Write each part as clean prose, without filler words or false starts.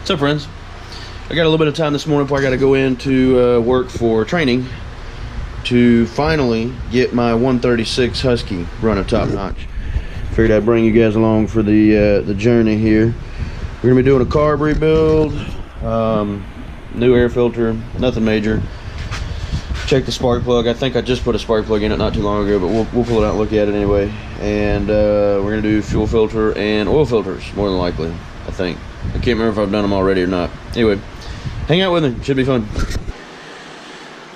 So friends, I got a little bit of time this morning before I got to go into work for training to finally get my 136 Husky running top notch. Figured I'd bring you guys along for the journey here. We're gonna be doing a carb rebuild, new air filter, nothing major. Check the spark plug. I think I just put a spark plug in it not too long ago, but we'll pull it out and look at it anyway. And we're gonna do fuel filter and oil filters, more than likely, I think. I can't remember if I've done them already or not. Anyway, hang out with me, should be fun.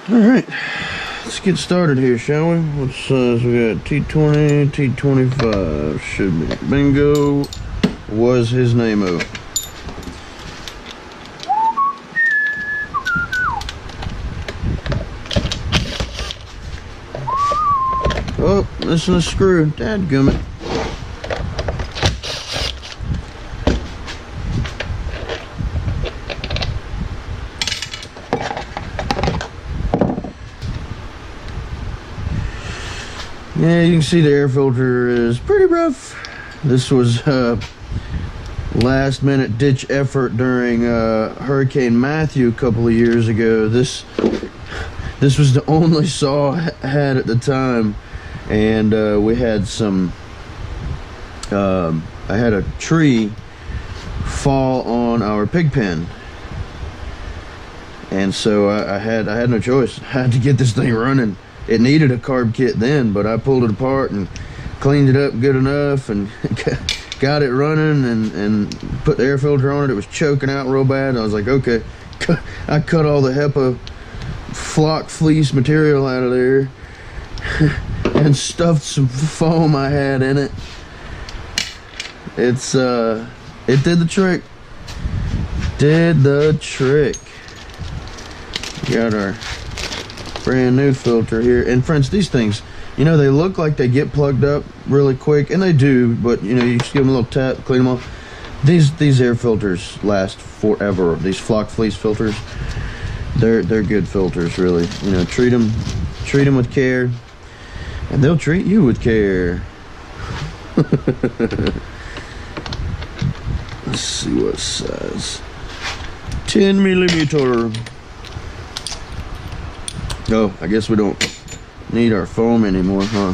All right, let's get started here, shall we? What size we got? T20, T25, should be. Bingo was his name-o. Oh, missing a screw. Dadgummit. Yeah, you can see the air filter is pretty rough. This was last minute ditch effort during Hurricane Matthew a couple of years ago. This was the only saw I had at the time. And we had some I had a tree fall on our pig pen, and so I had no choice. I had to get this thing running. It needed a carb kit then, but I pulled it apart and cleaned it up good enough and got it running and put the air filter on it. It was choking out real bad, and I was like, okay. I cut all the HEPA flock fleece material out of there and stuffed some foam I had in it. It did the trick. Did the trick. Got our brand new filter here. And friends, these things, you know, they look like they get plugged up really quick, and they do, but you know, you just give them a little tap, clean them off. These air filters last forever. These flock fleece filters, they're good filters, really. You know, treat them with care, and they'll treat you with care. Let's see what size. 10 millimeter. Oh, I guess we don't need our foam anymore, huh?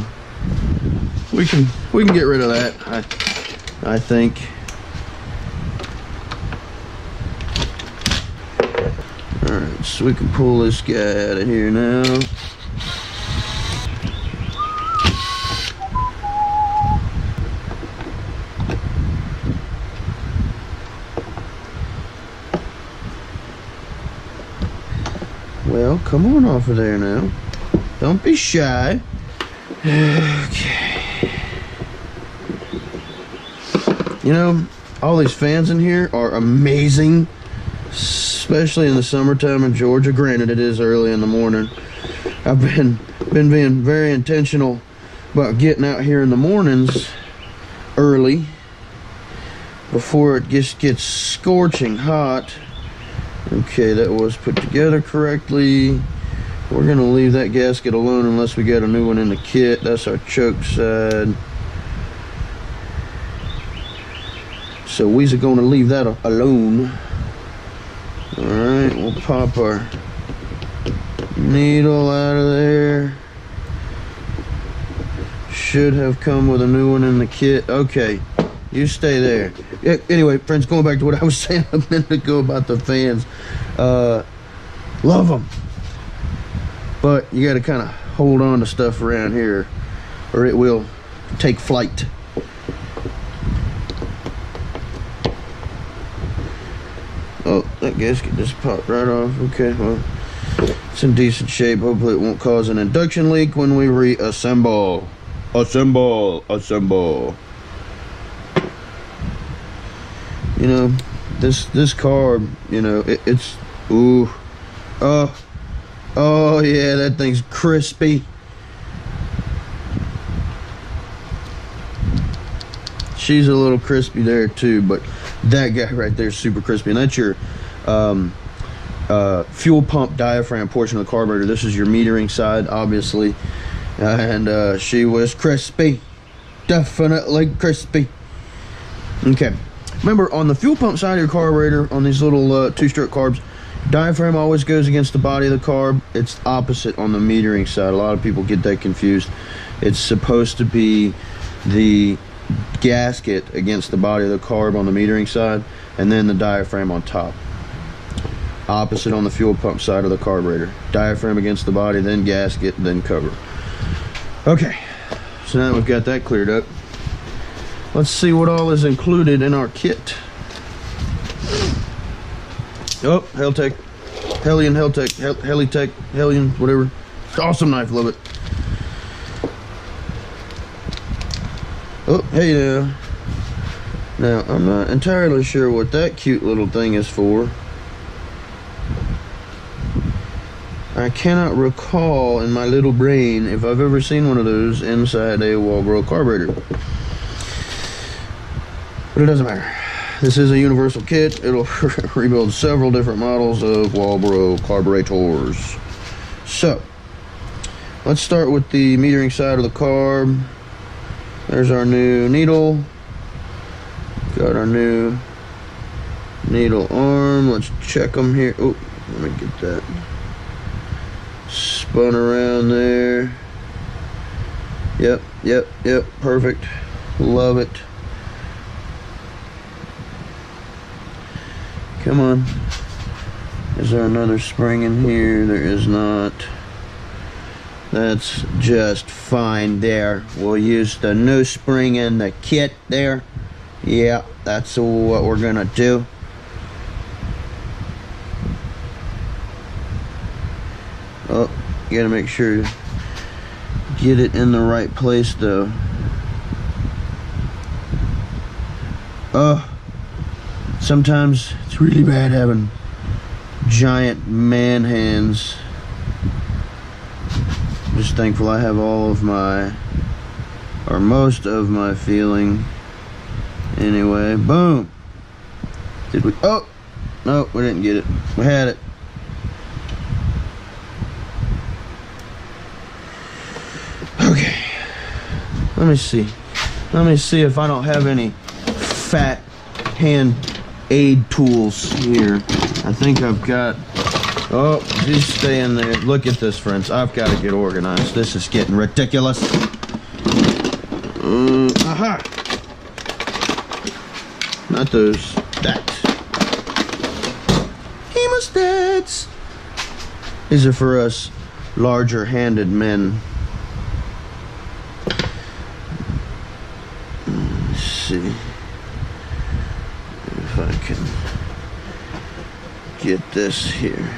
We can get rid of that, I think. Alright, so we can pull this guy out of here now. Well, come on off of there now. Don't be shy. Okay. You know, all these fans in here are amazing, especially in the summertime in Georgia. Granted, it is early in the morning. I've been being very intentional about getting out here in the mornings early before it just gets scorching hot. Okay, that was put together correctly. We're gonna leave that gasket alone unless we got a new one in the kit. That's our choke side. So we're gonna leave that alone. Alright, we'll pop our needle out of there. Should have come with a new one in the kit. Okay, you stay there. Yeah, anyway, friends, going back to what I was saying a minute ago about the fans. Love them, but you got to kind of hold on to stuff around here or it will take flight. Oh, that gasket just popped right off. Okay, well, it's in decent shape. Hopefully it won't cause an induction leak when we reassemble. Assemble. You know, this carb, you know, it's ooh, oh yeah, that thing's crispy. She's a little crispy there too, but that guy right there is super crispy. And that's your fuel pump diaphragm portion of the carburetor. This is your metering side, obviously. And she was crispy, definitely crispy. Okay, remember, on the fuel pump side of your carburetor, on these little two-stroke carbs, diaphragm always goes against the body of the carb. It's opposite on the metering side. A lot of people get that confused. It's supposed to be the gasket against the body of the carb on the metering side, and then the diaphragm on top. Opposite on the fuel pump side of the carburetor. Diaphragm against the body, then gasket, then cover. Okay, so now that we've got that cleared up, let's see what all is included in our kit. Oh, Heltec, Hellion, Heltec, Helitech, Hellion, whatever. Awesome knife, love it. Oh, hey now. Now, I'm not entirely sure what that cute little thing is for. I cannot recall in my little brain if I've ever seen one of those inside a Walbro carburetor. But it doesn't matter. This is a universal kit. It'll rebuild several different models of Walbro carburetors. So, let's start with the metering side of the carb. There's our new needle. Got our new needle arm. Let's check them here. Oh, let me get that spun around there. Yep, perfect. Love it. Come on. Is there another spring in here? There is not. That's just fine there. We'll use the new spring in the kit there. Yeah, that's what we're gonna do. Oh, you gotta make sure to get it in the right place though. Oh, sometimes it's really bad having giant man hands. I'm just thankful I have all of my, or most of my feeling. Anyway, boom. Did we? Oh, no, we didn't get it. We had it. Okay. Let me see. Let me see if I don't have any fat hand aid tools here. I think I've got. Oh, just stay in there. Look at this, friends. I've got to get organized. This is getting ridiculous. Aha! Not those. That. Hemostats. These are for us larger-handed men. Let's see if I can get this here.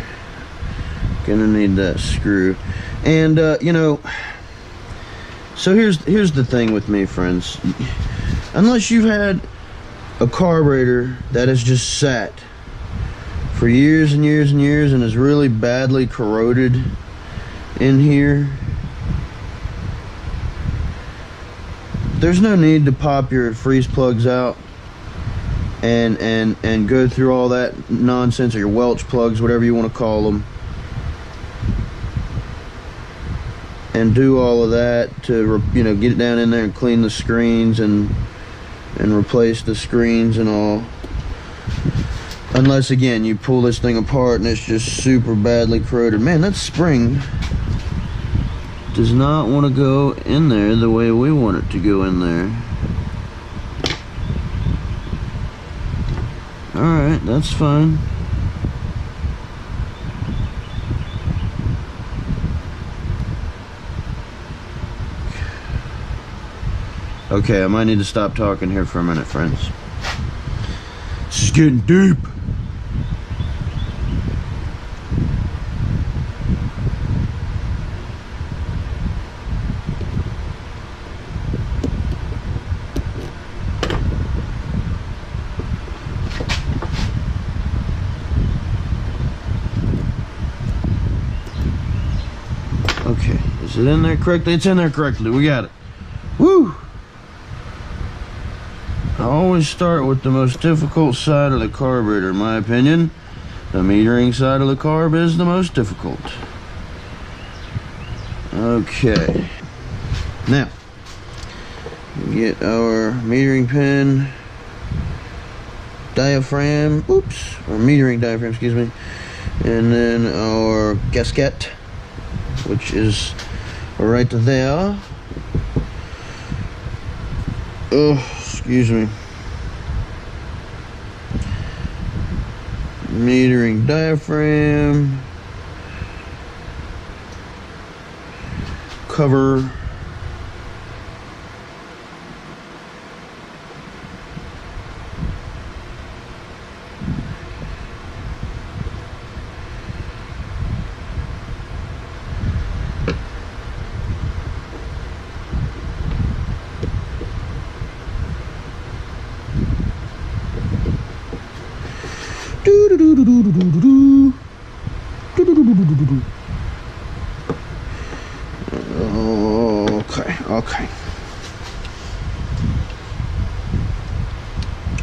Gonna need that screw. And you know, so here's the thing with me, friends. Unless you've had a carburetor that has just sat for years and years and years and is really badly corroded in here, there's no need to pop your freeze plugs out and go through all that nonsense, or your Welch plugs, whatever you want to call them, and do all of that to, you know, get it down in there and clean the screens and replace the screens and all. Unless, again, you pull this thing apart and it's just super badly corroded. Man, that spring does not want to go in there the way we want it to go in there. Alright, that's fine. Okay, I might need to stop talking here for a minute, friends. This is getting deep. Okay, is it in there correctly? It's in there correctly. We got it. Woo! I always start with the most difficult side of the carburetor, in my opinion. The metering side of the carb is the most difficult. Okay. Now, get our metering pin diaphragm, or metering diaphragm, excuse me, and then our gasket, which is right there. Oh, excuse me. Metering diaphragm, cover, okay.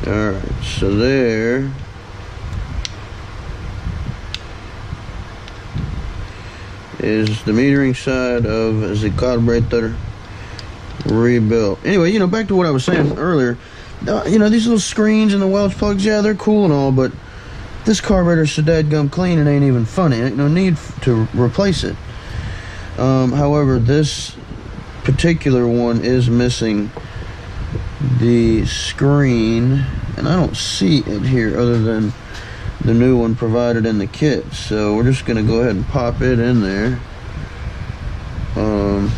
All right, so there is the metering side of the carburetor rebuilt. Anyway, you know, back to what I was saying earlier. You know, these little screens and the Welch plugs, yeah, they're cool and all, but this carburetor's so dadgum clean, it ain't even funny. Ain't no need to replace it. However, this particular one is missing the screen, and I don't see it here other than the new one provided in the kit. So we're just gonna go ahead and pop it in there. And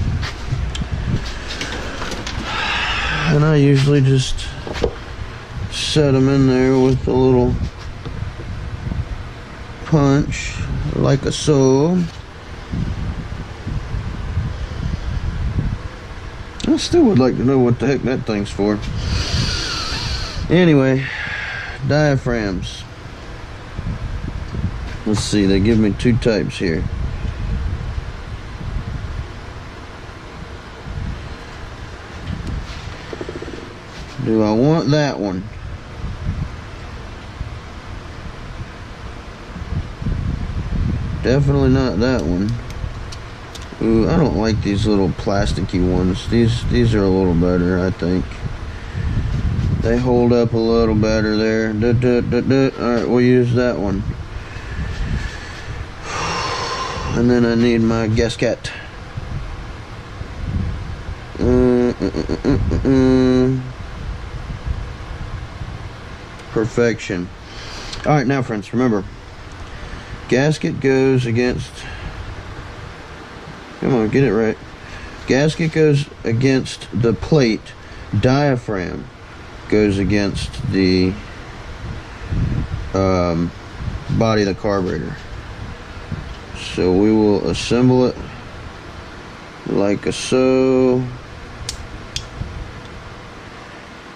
I usually just set them in there with a little punch, like a so. I still would like to know what the heck that thing's for. Anyway, diaphragms. Let's see, they give me two types here. Do I want that one? Definitely not that one. Ooh, I don't like these little plasticky ones. These are a little better, I think. They hold up a little better there. Alright, we'll use that one. And then I need my gasket. Perfection. Alright, now friends, remember, gasket goes against, come on, get it right. Gasket goes against the plate. Diaphragm goes against the body of the carburetor. So we will assemble it like a so,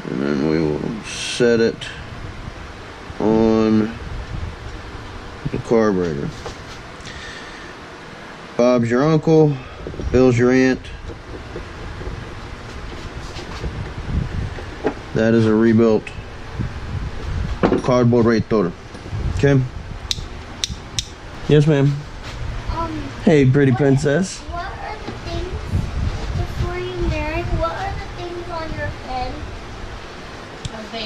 and then we will set it on the carburetor. Bob's your uncle, Bill's your aunt. That is a rebuilt carburetor. Okay? Yes, ma'am. Hey, pretty princess. What are the things before you marry? What are the things on your head?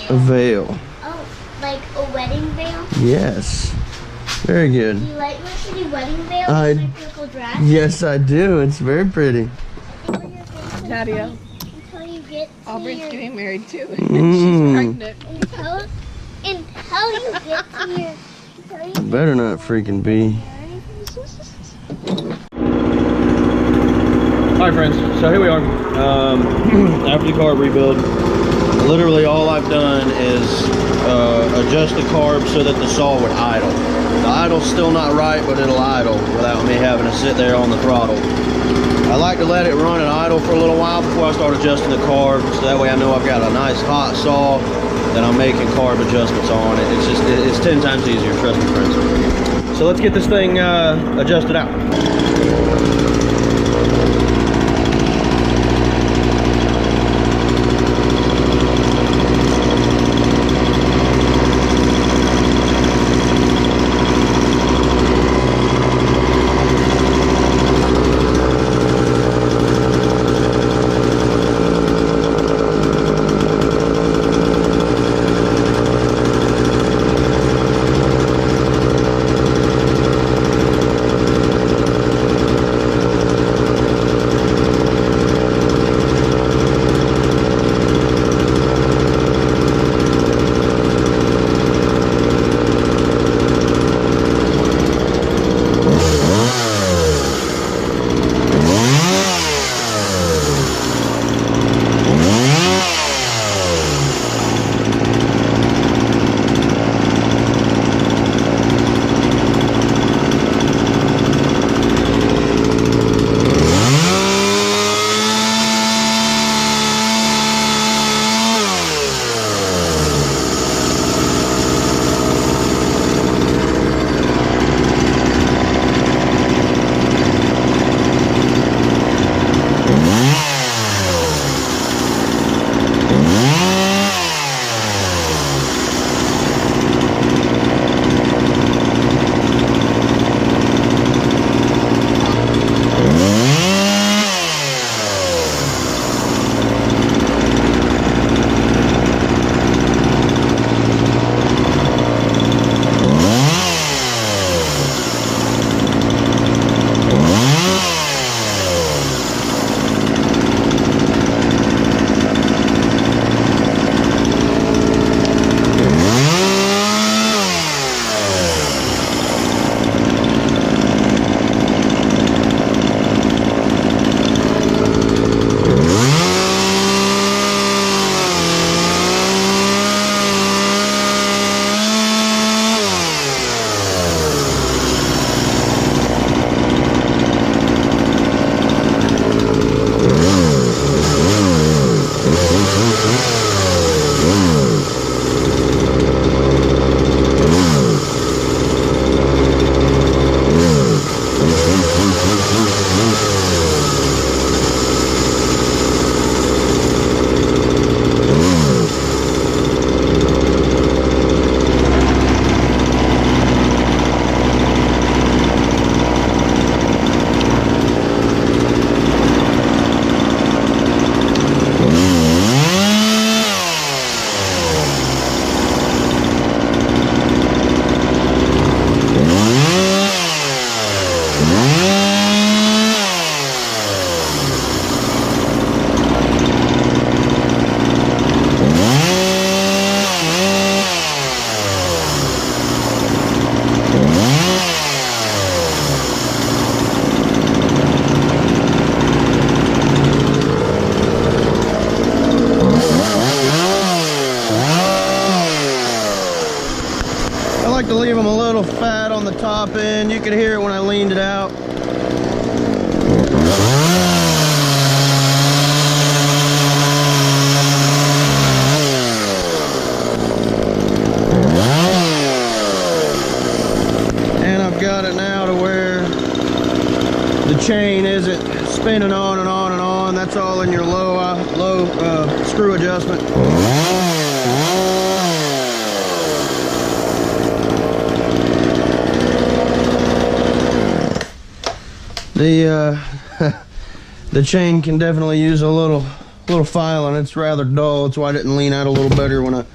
A veil. Oh, like a wedding veil? Yes. Very good. Do you like my pretty wedding veil I- with my purple dress? Yes, I do. It's very pretty. Nadia, Until you get to Aubrey's your, getting married too. Mm. She's pregnant. until you get to your, until you Better not freaking be. Alright friends, so here we are, after the carb rebuild. Literally all I've done is adjust the carb so that the saw would idle. The idle's still not right, but it'll idle without me having to sit there on the throttle. I like to let it run and idle for a little while before I start adjusting the carb, so that way I know I've got a nice hot saw that I'm making carb adjustments on. It's 10 times easier, trust me friends. So let's get this thing adjusted out. To leave them a little fat on the top end. You could hear it when I leaned it out. And I've got it now to where the chain isn't spinning on and on and on. That's all in your low screw adjustment. The chain can definitely use a little filing. It's rather dull. That's why I didn't lean out a little better when I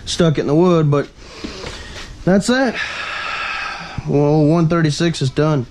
stuck it in the wood, but that's that. Well, 136 is done.